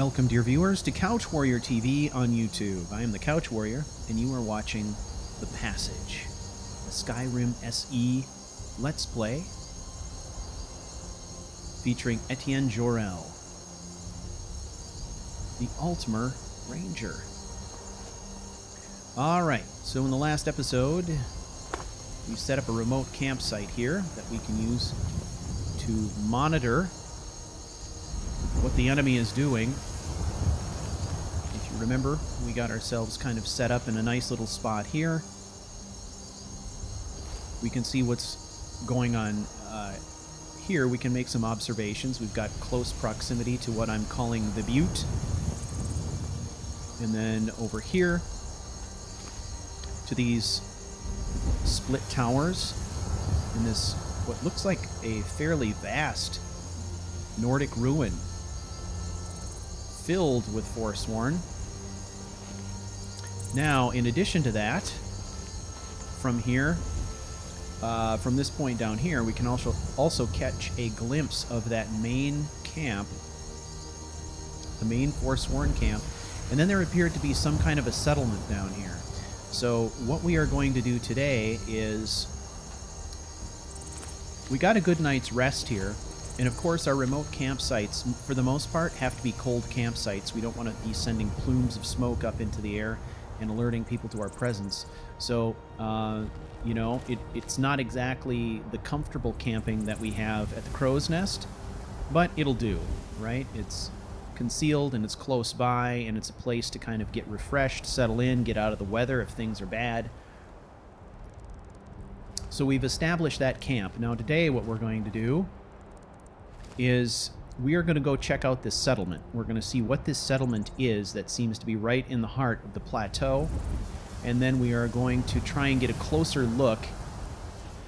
Welcome, dear viewers, to Couch Warrior TV on YouTube. I am the Couch Warrior, and you are watching The Passage, a Skyrim SE Let's Play featuring Ettient Jorel, the Altmer Ranger. Alright, so in the last episode, we set up a remote campsite here that we can use to monitor what the enemy is doing. If you remember, we got ourselves kind of set up in a nice little spot here. We can see what's going on here. We can make some observations. We've got close proximity to what I'm calling the Butte. And then over here to these split towers in this, what looks like a fairly vast Nordic ruin filled with Forsworn. Now, in addition to that, from here, from this point down here, we can also catch a glimpse of that main camp, the main Forsworn camp, and then there appeared to be some kind of a settlement down here. So what we are going to do today is, we got a good night's rest here. And of course, our remote campsites, for the most part, have to be cold campsites. We don't want to be sending plumes of smoke up into the air and alerting people to our presence. So, you know, it's not exactly the comfortable camping that we have at the Crow's Nest, but it'll do, right? It's concealed and it's close by, and it's a place to kind of get refreshed, settle in, get out of the weather if things are bad. So we've established that camp. Now today what we're going to do is we are going to go check out this settlement. We're going to see what this settlement is that seems to be right in the heart of the plateau. And then we are going to try and get a closer look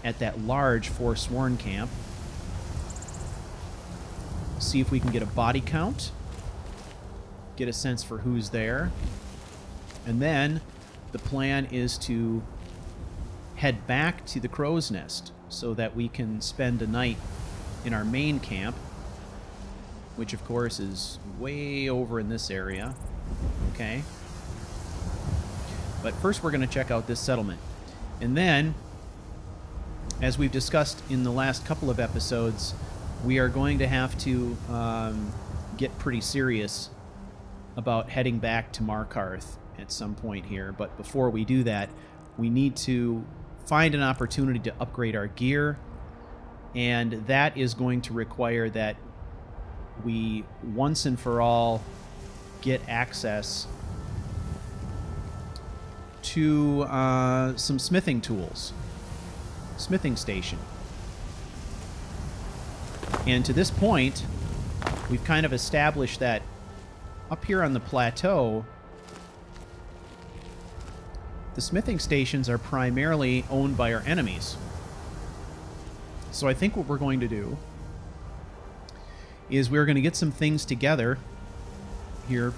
at that large Forsworn camp. See if we can get a body count. Get a sense for who's there. And then the plan is to head back to the Crow's Nest so that we can spend a night in our main camp, which of course is way over in this area. Okay. But first we're going to check out this settlement. And then, as we've discussed in the last couple of episodes, we are going to have to get pretty serious about heading back to Markarth at some point here. But before we do that, we need to find an opportunity to upgrade our gear. And that is going to require that we, once and for all, get access to some smithing tools. Smithing station. And to this point, we've kind of established that up here on the plateau, the smithing stations are primarily owned by our enemies. So I think what we're going to do is we're going to get some things together here,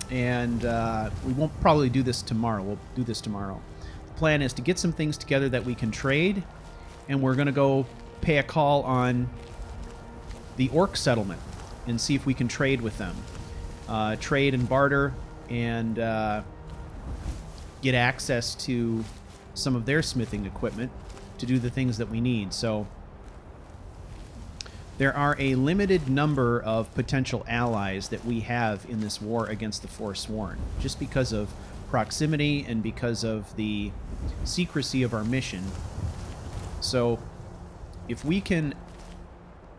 and we won't probably do this tomorrow. We'll do this tomorrow. The plan is to get some things together that we can trade, and we're going to go pay a call on the Orc settlement and see if we can trade with them. Trade and barter and get access to some of their smithing equipment to do the things that we need. So there are a limited number of potential allies that we have in this war against the Forsworn, just because of proximity and because of the secrecy of our mission. So if we can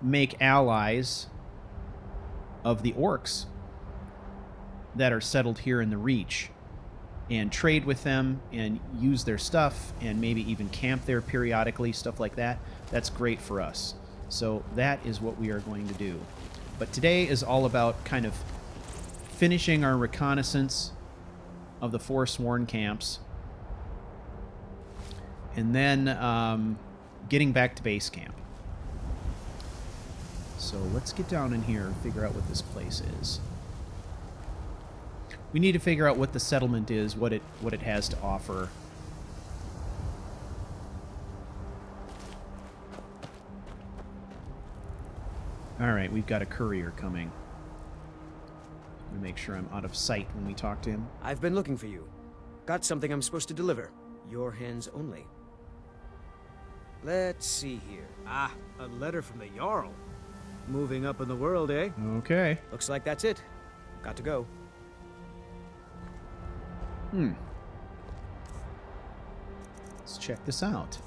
make allies of the orcs that are settled here in the Reach and trade with them and use their stuff and maybe even camp there periodically, stuff like that, that's great for us. So that is what we are going to do. But today is all about kind of finishing our reconnaissance of the Forsworn camps and then getting back to base camp. So let's get down in here and figure out what this place is. We need to figure out what the settlement is, what it has to offer. Alright, we've got a courier coming. to make sure I'm out of sight when we talk to him. I've been looking for you. Got something I'm supposed to deliver. Your hands only. Let's see here. Ah, a letter from the Jarl. Moving up in the world, eh? Okay. Looks like that's it. Got to go. Let's check this out.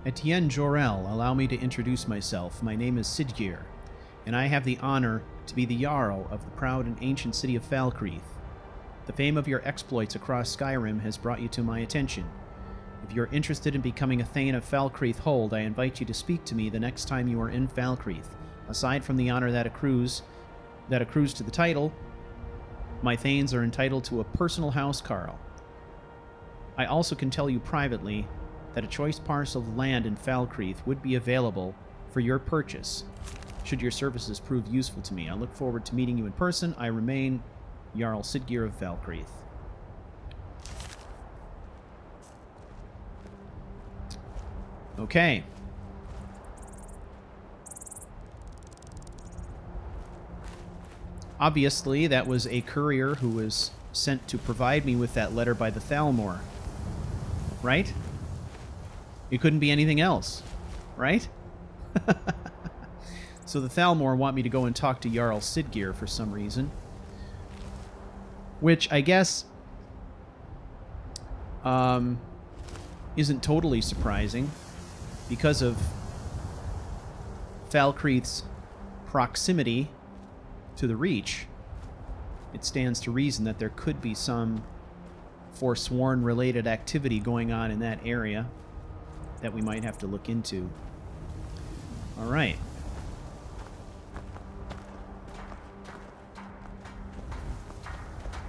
Ettient Jorel, allow me to introduce myself. My name is Sidgir, and I have the honor to be the Jarl of the proud and ancient city of Falkreath. The fame of your exploits across Skyrim has brought you to my attention. If you're interested in becoming a Thane of Falkreath Hold, I invite you to speak to me the next time you are in Falkreath. Aside from the honor that accrues to the title, my Thanes are entitled to a personal housecarl. I also can tell you privately that a choice parcel of land in Falkreath would be available for your purchase, should your services prove useful to me. I look forward to meeting you in person. I remain Jarl Sidgir of Falkreath. Okay. Obviously, that was a courier who was sent to provide me with that letter by the Thalmor. Right? It couldn't be anything else. Right? So the Thalmor want me to go and talk to Jarl Sidgir for some reason. Which, I guess, isn't totally surprising because of Falkreath's proximity to the Reach. It stands to reason that there could be some Forsworn-related activity going on in that area that we might have to look into. All right.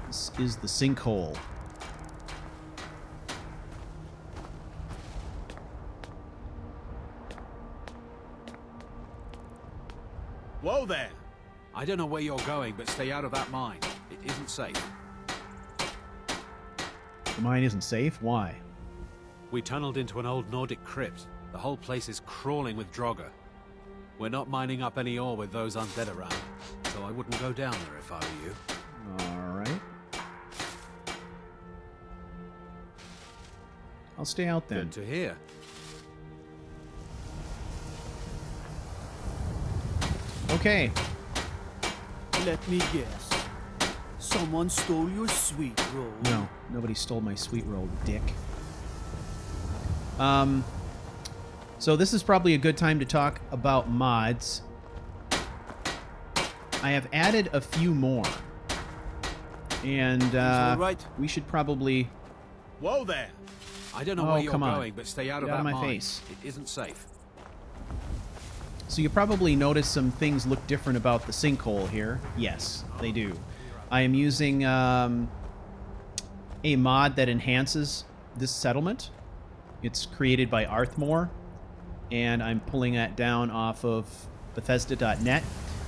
This is the Sinkhole. Whoa there! I don't know where you're going, but stay out of that mine. It isn't safe. The mine isn't safe? Why? We tunneled into an old Nordic crypt. The whole place is crawling with Draugr. We're not mining up any ore with those undead around, so I wouldn't go down there if I were you. All right. I'll stay out then. Good to hear. Okay. Let me guess. Someone stole your sweet roll. No, nobody stole my sweet roll, dick. So this is probably a good time to talk about mods. I have added a few more. And we should probably... Whoa there! I don't know where you're going, but stay out of that my mine. face. It isn't safe. So you probably notice some things look different about the Sinkhole here. Yes, they do. I am using a mod that enhances this settlement. It's created by Thalmor, and I'm pulling that down off of Bethesda.net.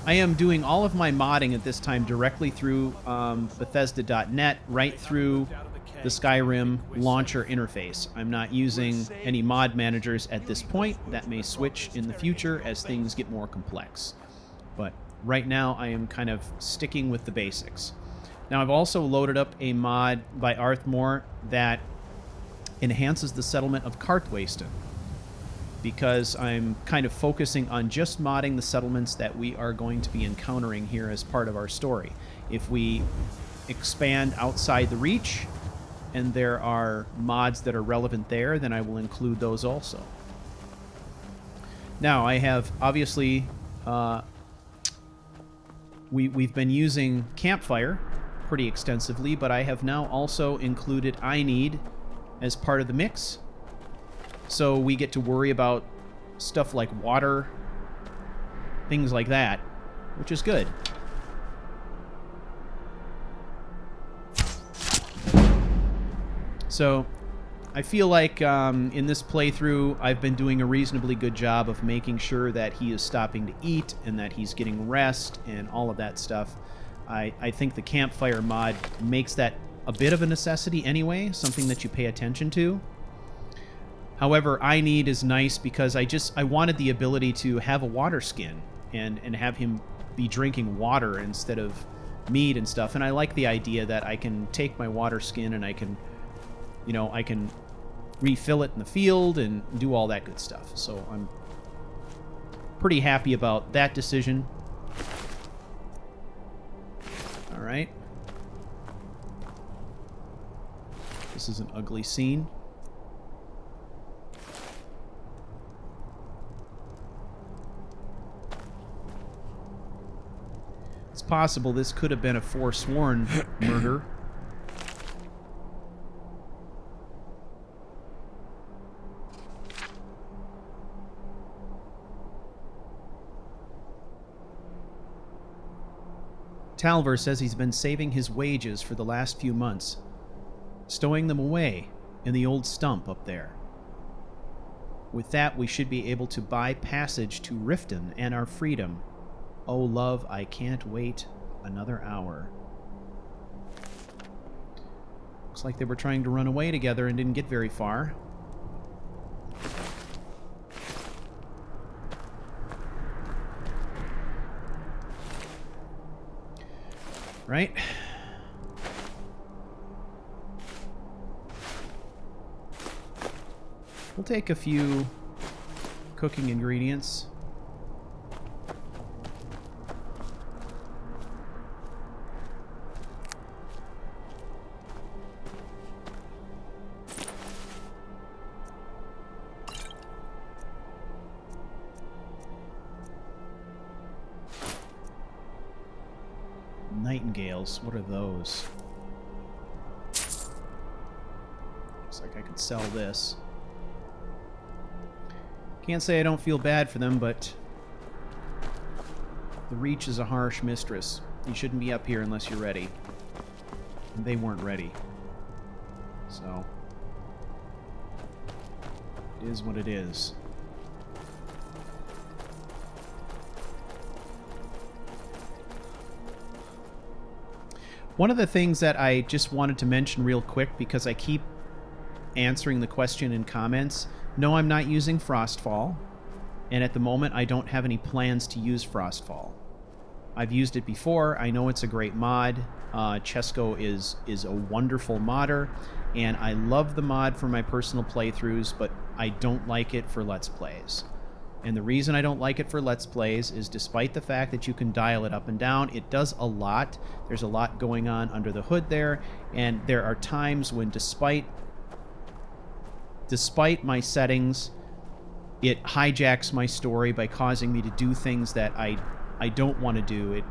I am doing all of my modding at this time directly through Bethesda.net, right through the Skyrim launcher interface. I'm not using any mod managers at this point. That may switch in the future as things get more complex. But right now, I am kind of sticking with the basics. Now, I've also loaded up a mod by Thalmor that enhances the settlement of Karthwasten, because I'm kind of focusing on just modding the settlements that we are going to be encountering here as part of our story. If we expand outside the Reach, and there are mods that are relevant there, then I will include those also. Now, I have obviously we've been using Campfire pretty extensively, but I have now also included iNeed as part of the mix, so we get to worry about stuff like water, things like that, which is good. So I feel like in this playthrough, I've been doing a reasonably good job of making sure that he is stopping to eat and that he's getting rest and all of that stuff. I think the Campfire mod makes that a bit of a necessity anyway, something that you pay attention to. However, iNeed is nice because I wanted the ability to have a water skin and have him be drinking water instead of mead and stuff. And I like the idea that I can take my water skin and I can refill it in the field and do all that good stuff. So I'm pretty happy about that decision. All right. This is an ugly scene. It's possible this could have been a forsworn murder. Thalmor says he's been saving his wages for the last few months, stowing them away in the old stump up there. With that, we should be able to buy passage to Riften and our freedom. Oh, love, I can't wait another hour. Looks like they were trying to run away together and didn't get very far. Right? We'll take a few cooking ingredients. Nightingales, what are those? Looks like I could sell this. Can't say I don't feel bad for them, but the Reach is a harsh mistress. You shouldn't be up here unless you're ready. And they weren't ready. So, it is what it is. One of the things that I just wanted to mention real quick, because I keep answering the question in comments, no, I'm not using Frostfall, and at the moment I don't have any plans to use Frostfall. I've used it before. I know it's a great mod. Chesko is a wonderful modder, and I love the mod for my personal playthroughs, but I don't like it for Let's Plays. And the reason I don't like it for Let's Plays is despite the fact that you can dial it up and down, it does a lot. There's a lot going on under the hood there, and there are times when despite my settings, it hijacks my story by causing me to do things that I don't want to do. It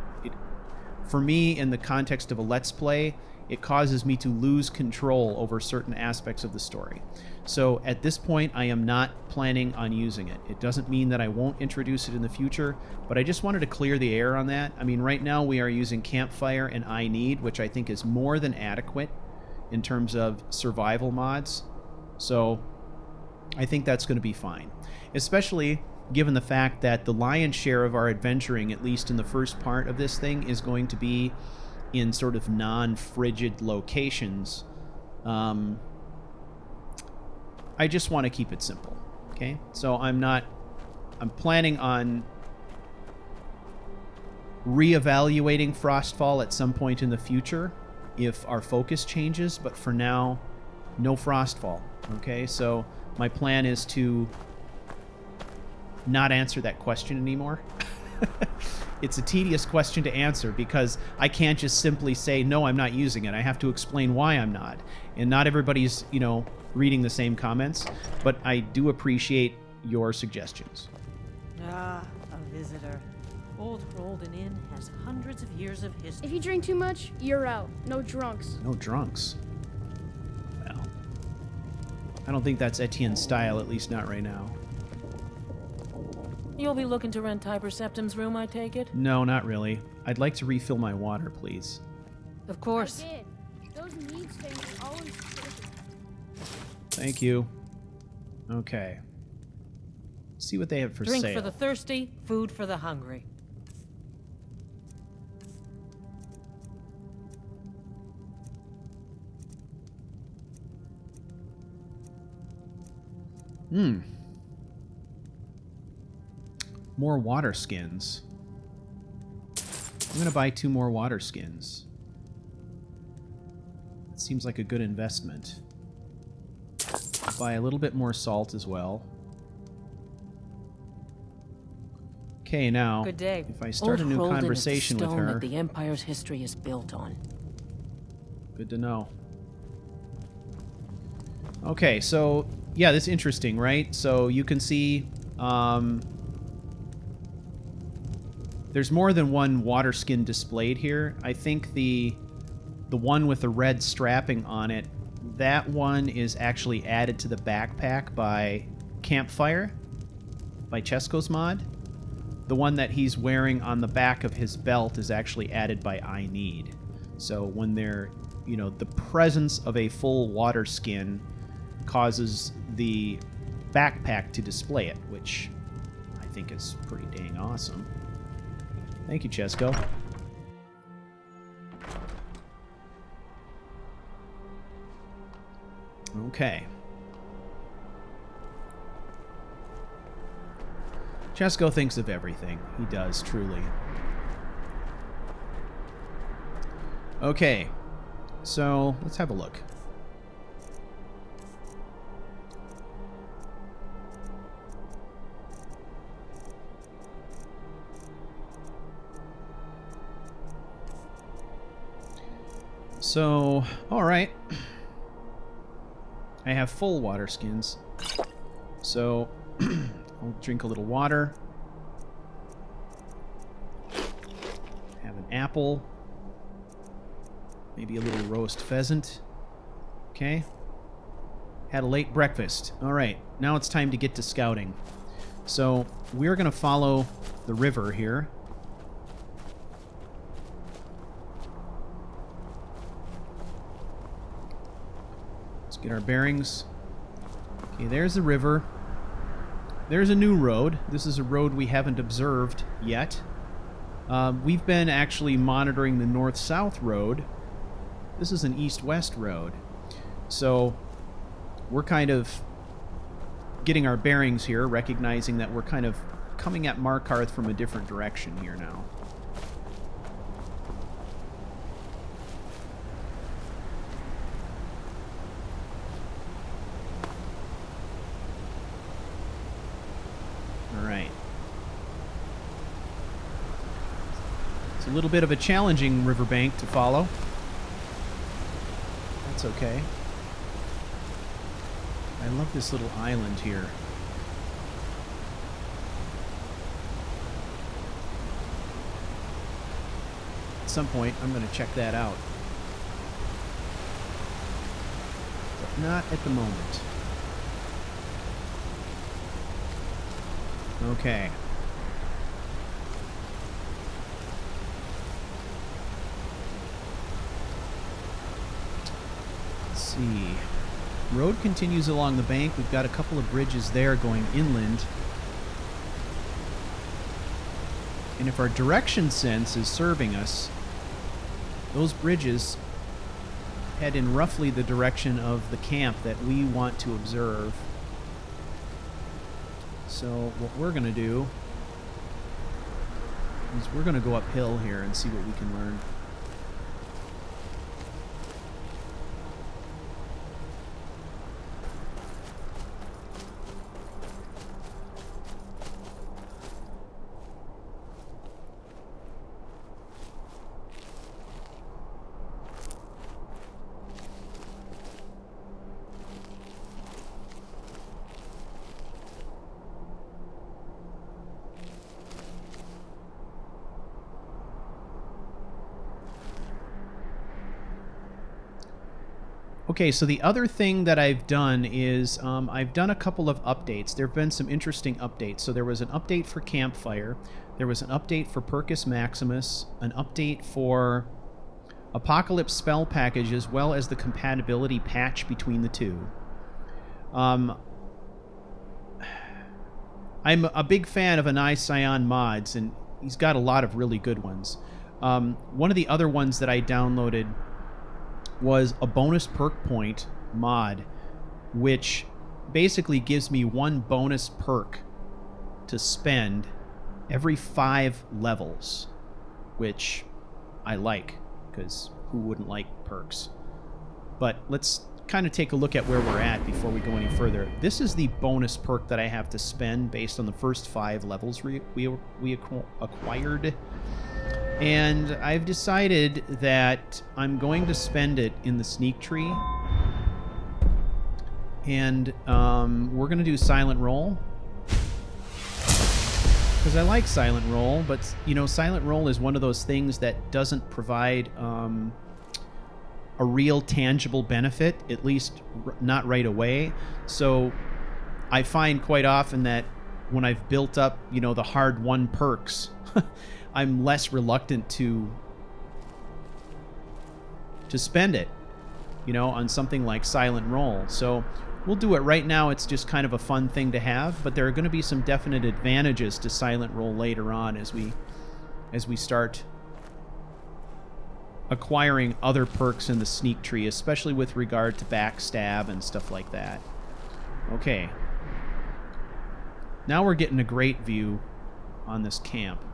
for me, in the context of a Let's Play, it causes me to lose control over certain aspects of the story. So at this point, I am not planning on using it. It doesn't mean that I won't introduce it in the future, but I just wanted to clear the air on that. I mean, right now we are using Campfire and iNeed, which I think is more than adequate in terms of survival mods. So I think that's going to be fine, especially given the fact that the lion's share of our adventuring, at least in the first part of this thing, is going to be in sort of non-frigid locations. I just want to keep it simple, okay? So I'm planning on reevaluating Frostfall at some point in the future if our focus changes, but for now, no Frostfall, okay? So my plan is to not answer that question anymore. It's a tedious question to answer because I can't just simply say, no, I'm not using it. I have to explain why I'm not. And not everybody's, reading the same comments, but I do appreciate your suggestions. Ah, a visitor. Old Rolden Inn has hundreds of years of history. If you drink too much, you're out. No drunks. No drunks. Well, I don't think that's Etienne's style, at least not right now. You'll be looking to rent Tiber Septim's room, I take it? No, not really. I'd like to refill my water, please. Of course. I did. Those need things are always suspicious. Thank you. Okay. See what they have for Drink sale. for the thirsty, food for the hungry. More water skins. I'm going to buy 2 more water skins. It seems like a good investment. Buy a little bit more salt as well. Okay, now, Good day. if I start a new Old Hroldan conversation is the with stone her... that the Empire's history is built on. Good to know. Okay, so, yeah, this is interesting, right? So you can see there's more than one water skin displayed here. I think the one with the red strapping on it, that one is actually added to the backpack by Campfire, by Chesko's mod. The one that he's wearing on the back of his belt is actually added by iNeed. So when they're, you know, the presence of a full water skin causes the backpack to display it, which I think is pretty dang awesome. Thank you, Chesko. Okay. Chesko thinks of everything. He does, truly. Okay. So, let's have a look. So, alright. I have full water skins. So, I'll drink a little water. Have an apple. Maybe a little roast pheasant. Okay. Had a late breakfast. Alright, now it's time to get to scouting. So, we're going to follow the river here. Let's get our bearings. Okay, there's the river. There's a new road. This is a road we haven't observed yet. We've been actually monitoring the north-south road. This is an east-west road. So we're kind of getting our bearings here, recognizing that we're kind of coming at Markarth from a different direction here now. A little bit of a challenging riverbank to follow. That's okay. I love this little island here. At some point, I'm going to check that out. But not at the moment. Okay. See. Road continues along the bank. We've got a couple of bridges there going inland. And if our direction sense is serving us, those bridges head in roughly the direction of the camp that we want to observe. So what we're going to do is we're going to go uphill here and see what we can learn. Okay, so the other thing that I've done is I've done a couple of updates. There have been some interesting updates. So there was an update for Campfire. There was an update for Percus Maximus, an update for Apocalypse Spell Package, as well as the compatibility patch between the two. I'm a big fan of Anai Scion mods, and he's got a lot of really good ones. One of the other ones that I downloaded was a bonus perk point mod, which basically gives me one bonus perk to spend every 5 levels, which I like, because who wouldn't like perks? But let's kind of take a look at where we're at before we go any further. This is the bonus perk that I have to spend based on the first 5 levels we acquired. And I've decided that I'm going to spend it in the sneak tree. And we're going to do Silent Roll. Because I like Silent Roll, but, you know, Silent Roll is one of those things that doesn't provide a real tangible benefit, at least not right away. So I find quite often that when I've built up, you know, the hard-won perks, I'm less reluctant to spend it, you know, on something like Silent Roll. So we'll do it right now. It's just kind of a fun thing to have, but there are going to be some definite advantages to Silent Roll later on as we start acquiring other perks in the sneak tree, especially with regard to backstab and stuff like that. Okay. Now we're getting a great view on this camp.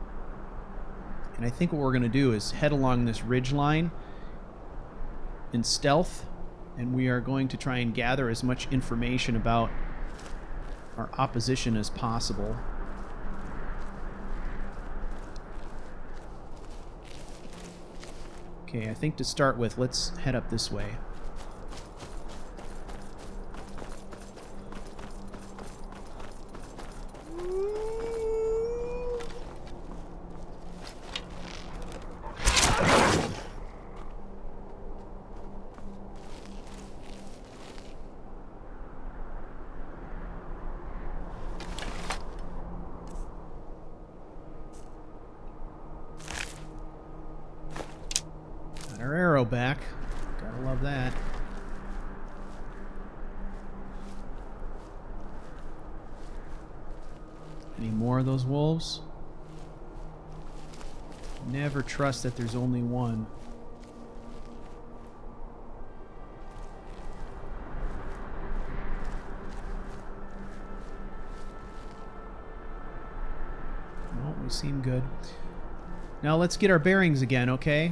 And I think what we're going to do is head along this ridge line in stealth, and we are going to try and gather as much information about our opposition as possible. Okay, I think to start with, let's head up this way. Our arrow back. Gotta love that. Any more of those wolves? Never trust that there's only one. Well, we seem good. Now let's get our bearings again, okay?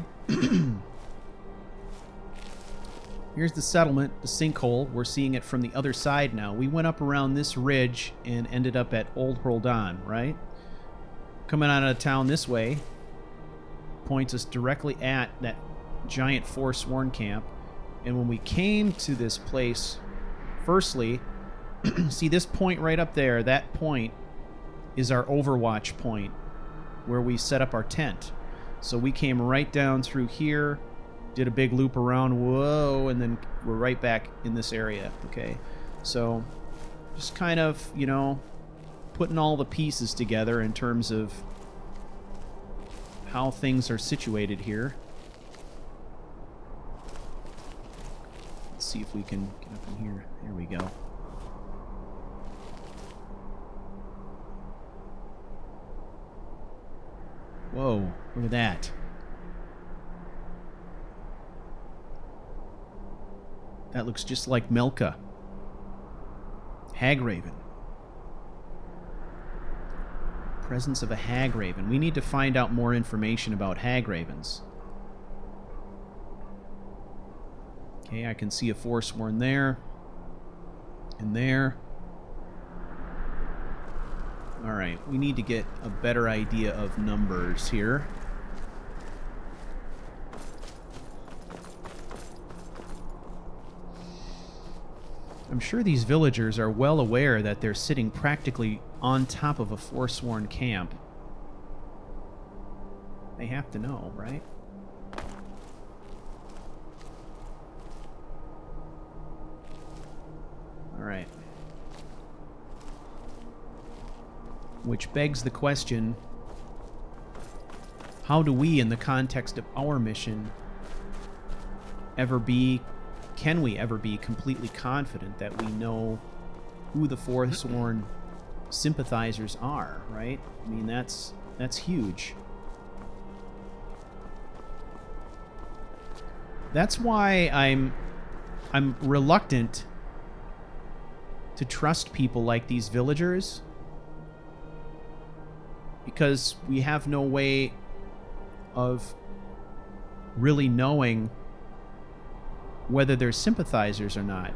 Here's the settlement, the Sinkhole. We're seeing it from the other side now. We went up around this ridge and ended up at Old Roldan, right? Coming out of town this way points us directly at that giant Forsworn camp. And when we came to this place, firstly, see this point right up there? That point is our Overwatch point where we set up our tent. So we came right down through here, did a big loop around, whoa, and then we're right back in this area, okay? So just kind of, you know, putting all the pieces together in terms of how things are situated here. Let's see if we can get up in here. There we go. Whoa, look at that. That looks just like Melka. Hagraven. Presence of a Hagraven. We need to find out more information about Hagravens. Okay, I can see a Forsworn there. And there. Alright, we need to get a better idea of numbers here. I'm sure these villagers are well aware that they're sitting practically on top of a Forsworn camp. They have to know, right? Alright. Which begs the question, how do we, in the context of our mission, can we ever be completely confident that we know who the Forsworn sympathizers are, right? I mean, that's huge. That's why I'm reluctant to trust people like these villagers, because we have no way of really knowing whether they're sympathizers or not.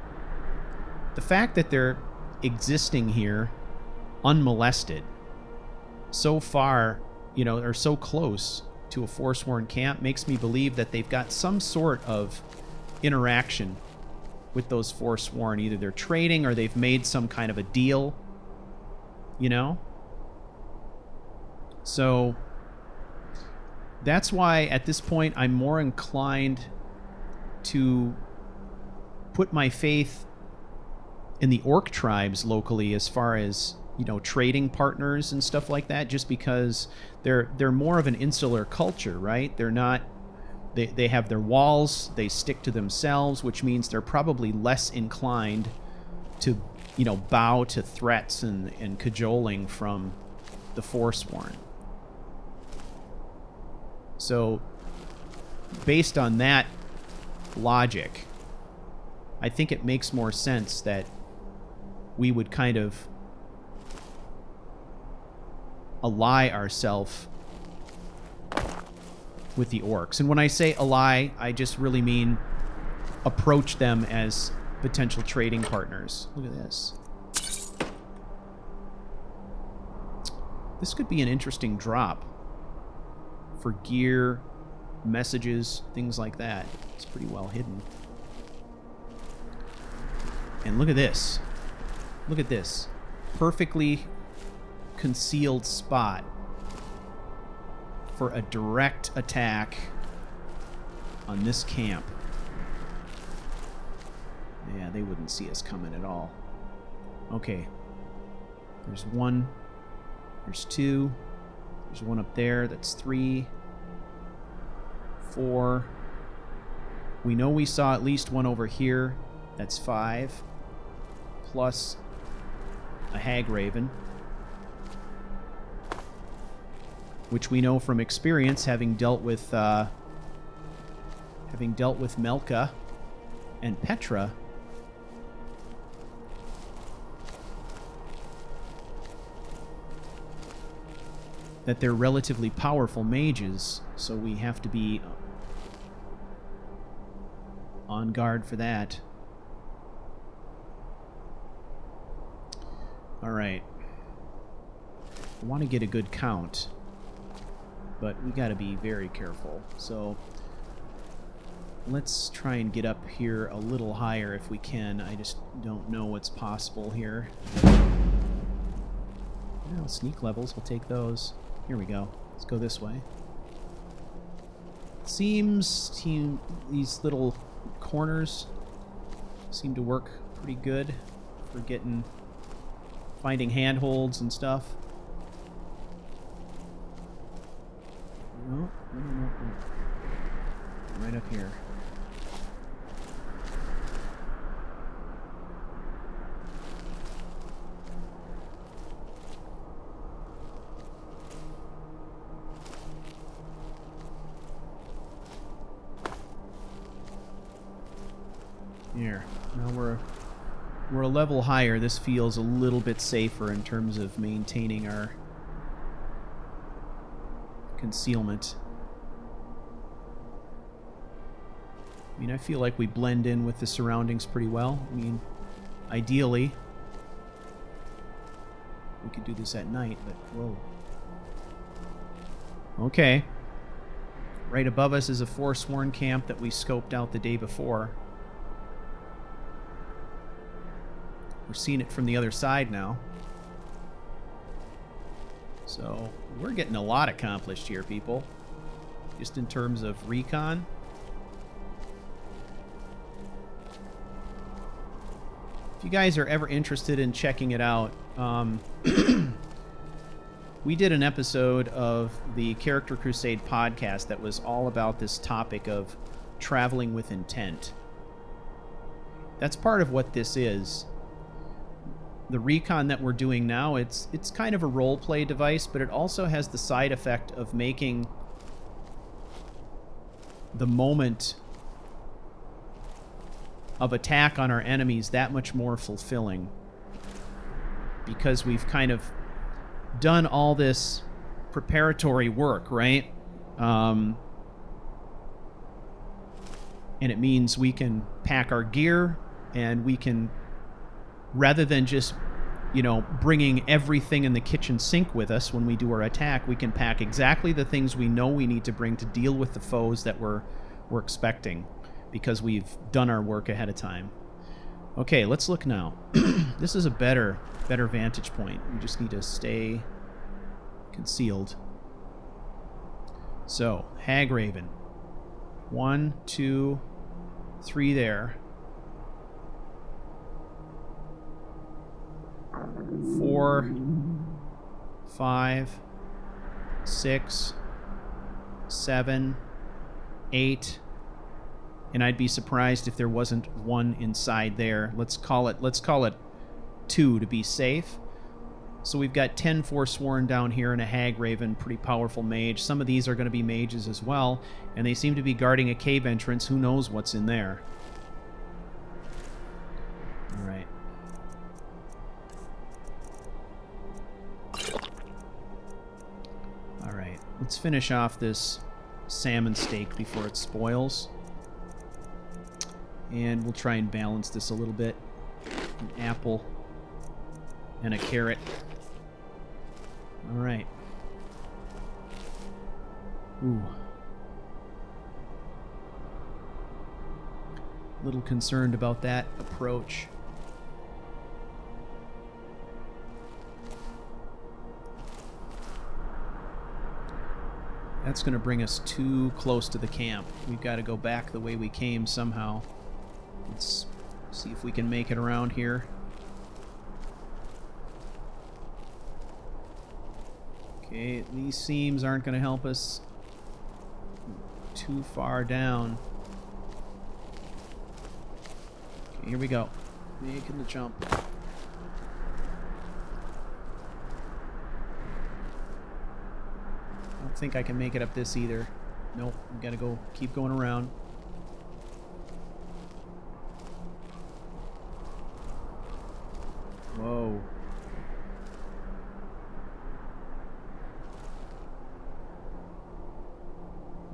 The fact that they're existing here unmolested so far, you know, or so close to a Forsworn camp makes me believe that they've got some sort of interaction with those Forsworn. Either they're trading or they've made some kind of a deal, you know? So that's why at this point I'm more inclined to put my faith in the orc tribes locally as far as, you know, trading partners and stuff like that, just because they're more of an insular culture, right? They're not, they have their walls, they stick to themselves, which means they're probably less inclined to, you know, bow to threats and cajoling from the Forsworn. So based on that logic, I think it makes more sense that we would kind of ally ourselves with the orcs. And when I say ally, I just really mean approach them as potential trading partners. Look at this. This could be an interesting drop for gear, messages, things like that. It's pretty well hidden. And look at this. Look at this. Perfectly concealed spot for a direct attack on this camp. Yeah, they wouldn't see us coming at all. Okay. There's one. There's two. There's one up there. That's 3. 4. We know we saw at least one over here. That's 5. Plus a hag raven, which we know from experience, having dealt with Melka and Petra, that they're relatively powerful mages, so we have to be on guard for that. Alright. I want to get a good count, but we got to be very careful. So let's try and get up here a little higher if we can. I just don't know what's possible here. Well, sneak levels, we'll take those. Here we go. Let's go this way. Seems these little corners seem to work pretty good for finding handholds and stuff. No. Right up here. Here. Now we're a level higher. This feels a little bit safer in terms of maintaining our concealment. I mean, I feel like we blend in with the surroundings pretty well. I mean, ideally, we could do this at night, but whoa. Okay. Right above us is a Forsworn camp that we scoped out the day before. We're seeing it from the other side now. So, we're getting a lot accomplished here, people. Just in terms of recon. If you guys are ever interested in checking it out, we did an episode of the Character Crusade podcast that was all about this topic of traveling with intent. That's part of what this is. The recon that we're doing now, it's kind of a role-play device, but it also has the side effect of making the moment of attack on our enemies that much more fulfilling. because we've kind of done all this preparatory work, right? And it means we can pack our gear, and we can, rather than just, you know, bringing everything in the kitchen sink with us when we do our attack, we can pack exactly the things we know we need to bring to deal with the foes that we're expecting, because we've done our work ahead of time. Okay, let's look now. This is a better vantage point. We just need to stay concealed. So, Hagraven. 1, 2, 3 there. 4, 5, 6, 7, 8. And I'd be surprised if there wasn't one inside there. Let's call it 2 to be safe. So we've got 10 Forsworn down here and a Hagraven, pretty powerful mage. Some of these are going to be mages as well, and they seem to be guarding a cave entrance. Who knows what's in there? All right. All right. Let's finish off this salmon steak before it spoils. And we'll try and balance this a little bit. An apple and a carrot. All right. Ooh. A little concerned about that approach. That's going to bring us too close to the camp. We've got to go back the way we came somehow. Let's see if we can make it around here. Okay, these seams aren't going to help us too far down. Okay, here we go. Making the jump. I don't think I can make it up this either. Nope, we gotta go, keep going around. Whoa.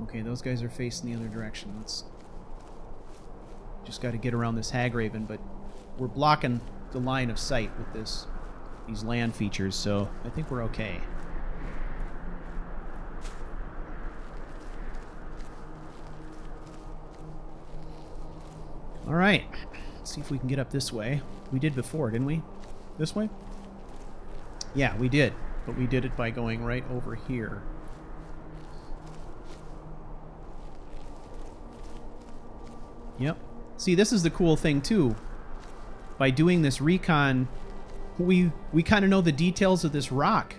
Okay, those guys are facing the other direction. Let's just got to get around this Hagraven, but we're blocking the line of sight with these land features, so I think we're okay. All right, let's see if we can get up this way. We did before, didn't we? This way? Yeah, we did, but we did it by going right over here. Yep. See, this is the cool thing, too. By doing this recon, we kind of know the details of this rock,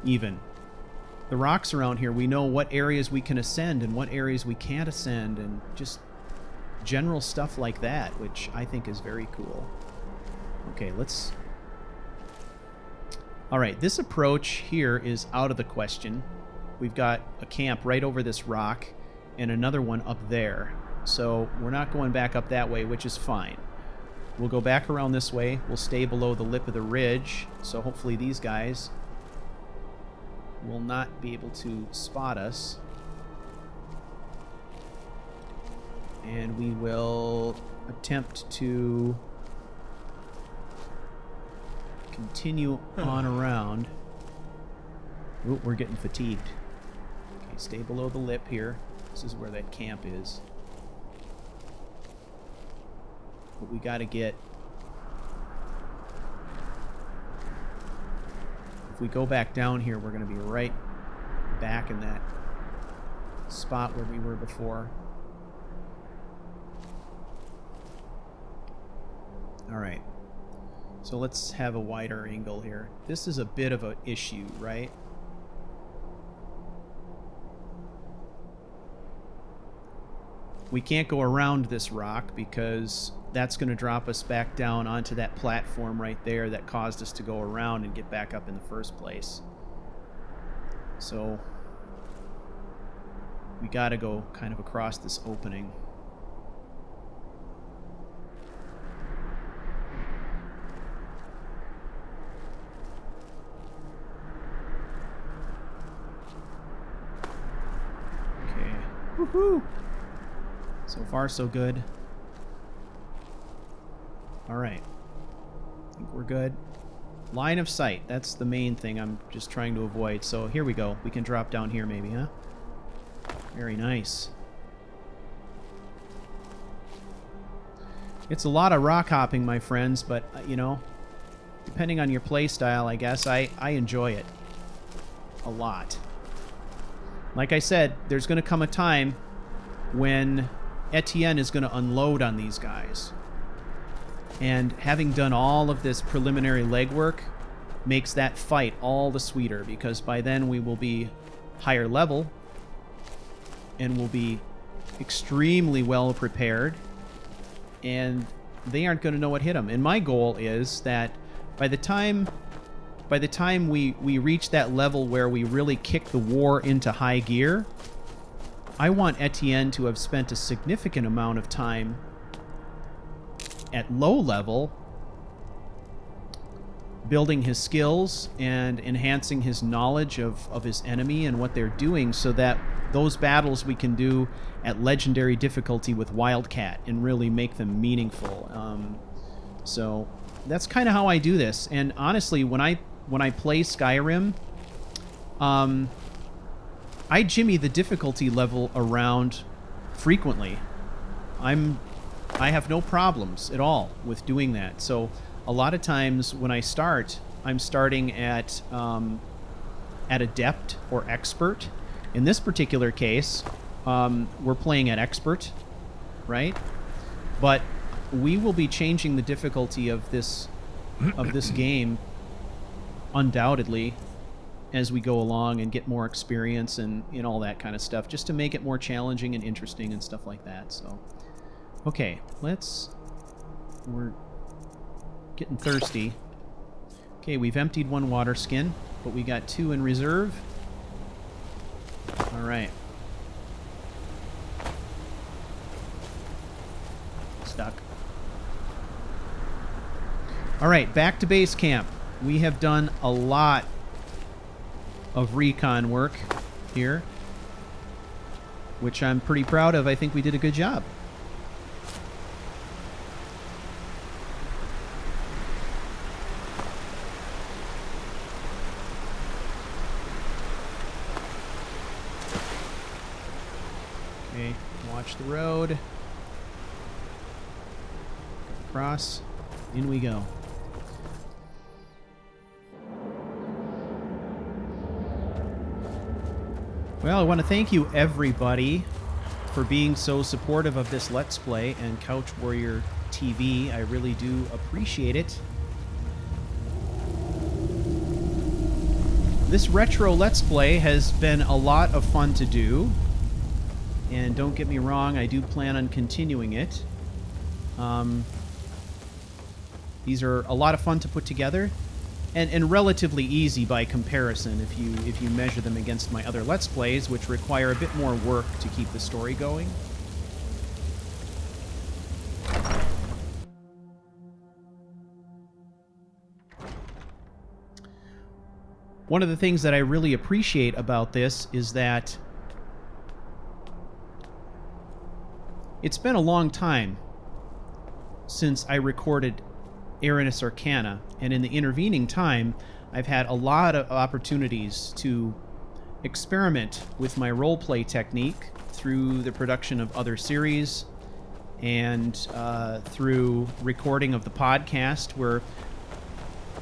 even. The rocks around here, we know what areas we can ascend and what areas we can't ascend, and just general stuff like that, which I think is very cool. Okay, let's... Alright, this approach here is out of the question. We've got a camp right over this rock, and another one up there. So we're not going back up that way, which is fine. We'll go back around this way. We'll stay below the lip of the ridge, so hopefully these guys will not be able to spot us. And we will attempt to continue on around. Ooh, we're getting fatigued. Okay, stay below the lip here. This is where that camp is. But we got to get... If we go back down here, we're going to be right back in that spot where we were before. Alright. So let's have a wider angle here. This is a bit of an issue, right? We can't go around this rock because that's going to drop us back down onto that platform right there that caused us to go around and get back up in the first place. So we got to go kind of across this opening. Woohoo! So far, so good. Alright. I think we're good. Line of sight. That's the main thing I'm just trying to avoid. So here we go. We can drop down here maybe, huh? Very nice. It's a lot of rock hopping, my friends, but, you know, depending on your play style, I guess, I enjoy it a lot. Like I said, there's going to come a time when Ettient is going to unload on these guys. And having done all of this preliminary legwork makes that fight all the sweeter, because by then we will be higher level and will be extremely well prepared, and they aren't going to know what hit them. And my goal is that by the time we reach that level where we really kick the war into high gear, I want Ettient to have spent a significant amount of time at low level building his skills and enhancing his knowledge of his enemy and what they're doing, so that those battles we can do at legendary difficulty with Wildcat and really make them meaningful. So that's kind of how I do this. And honestly, when I play Skyrim, I jimmy the difficulty level around frequently. I have no problems at all with doing that. So a lot of times when I start, I'm starting at Adept or Expert. In this particular case, we're playing at Expert, right? But we will be changing the difficulty of this game undoubtedly as we go along and get more experience and all that kind of stuff, just to make it more challenging and interesting and stuff like that. So, okay, we're getting thirsty. Okay, we've emptied one water skin, but we got 2 in reserve. All right. Stuck. All right, back to base camp. We have done a lot of recon work here, which I'm pretty proud of. I think we did a good job. Okay, watch the road. Cross. In we go. Well, I want to thank you, everybody, for being so supportive of this Let's Play and Couch Warrior TV. I really do appreciate it. This retro Let's Play has been a lot of fun to do. And don't get me wrong, I do plan on continuing it. These are a lot of fun to put together. And relatively easy by comparison if you measure them against my other Let's Plays, which require a bit more work to keep the story going. One of the things that I really appreciate about this is that it's been a long time since I recorded Aranus Arcana, and in the intervening time, I've had a lot of opportunities to experiment with my roleplay technique through the production of other series and through recording of the podcast. We're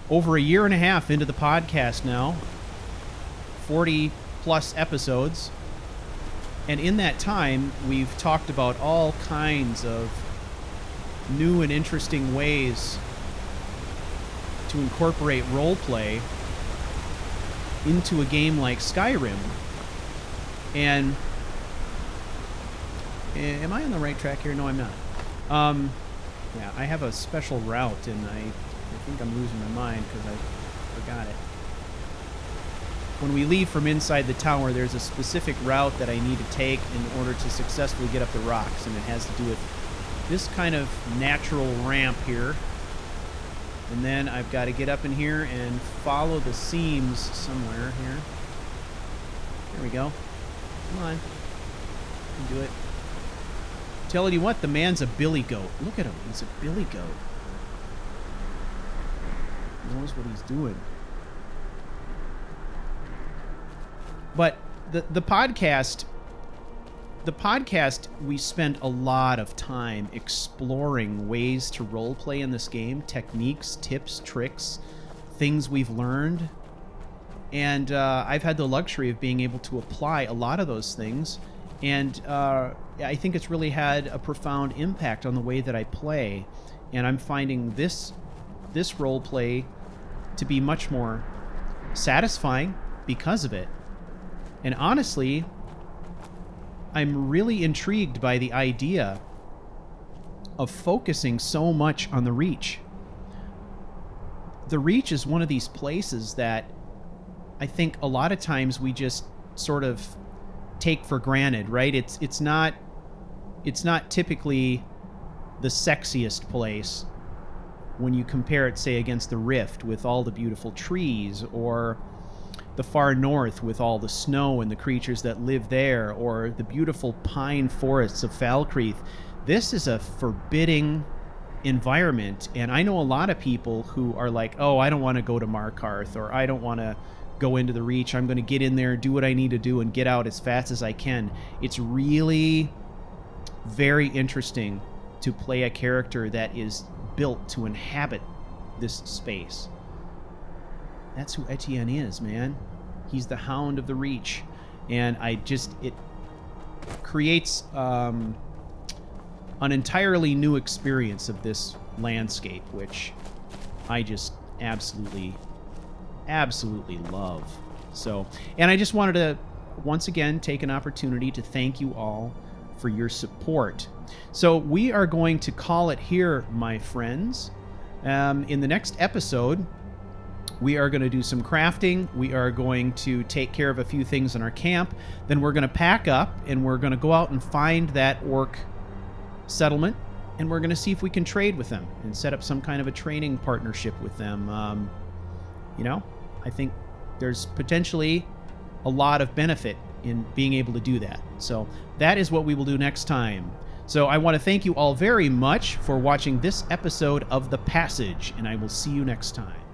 over a year and a half into the podcast now, 40 plus episodes, and in that time, we've talked about all kinds of new and interesting ways to incorporate roleplay into a game like Skyrim. And am I on the right track here? No, I'm not. Yeah, I have a special route, and I think I'm losing my mind because I forgot it. When we leave from inside the tower, there's a specific route that I need to take in order to successfully get up the rocks, and it has to do with this kind of natural ramp here. And then I've got to get up in here and follow the seams somewhere here. There we go. Come on. can do it. Telling you what, the man's a billy goat. Look at him. He's a billy goat. He knows what he's doing. But the podcast, we spent a lot of time exploring ways to roleplay in this game, techniques, tips, tricks, things we've learned. And I've had the luxury of being able to apply a lot of those things. And I think it's really had a profound impact on the way that I play. And I'm finding this roleplay to be much more satisfying because of it. And honestly, I'm really intrigued by the idea of focusing so much on the Reach. The Reach is one of these places that I think a lot of times we just sort of take for granted, right? It's not typically the sexiest place when you compare it, say, against the Rift with all the beautiful trees, or the far north with all the snow and the creatures that live there, or the beautiful pine forests of Falkreath. This is a forbidding environment, and I know a lot of people who are like, oh, I don't want to go to Markarth, or I don't want to go into the Reach. I'm going to get in there, do what I need to do, and get out as fast as I can. It's really very interesting to play a character that is built to inhabit this space. That's who Ettient is, man. He's the Hound of the Reach. And it creates an entirely new experience of this landscape, which I just absolutely love. So, and I just wanted to once again take an opportunity to thank you all for your support. So we are going to call it here, my friends. In the next episode, we are going to do some crafting. We are going to take care of a few things in our camp. Then we're going to pack up and we're going to go out and find that orc settlement. And we're going to see if we can trade with them and set up some kind of a training partnership with them. I think there's potentially a lot of benefit in being able to do that. So that is what we will do next time. So I want to thank you all very much for watching this episode of The Passage, and I will see you next time.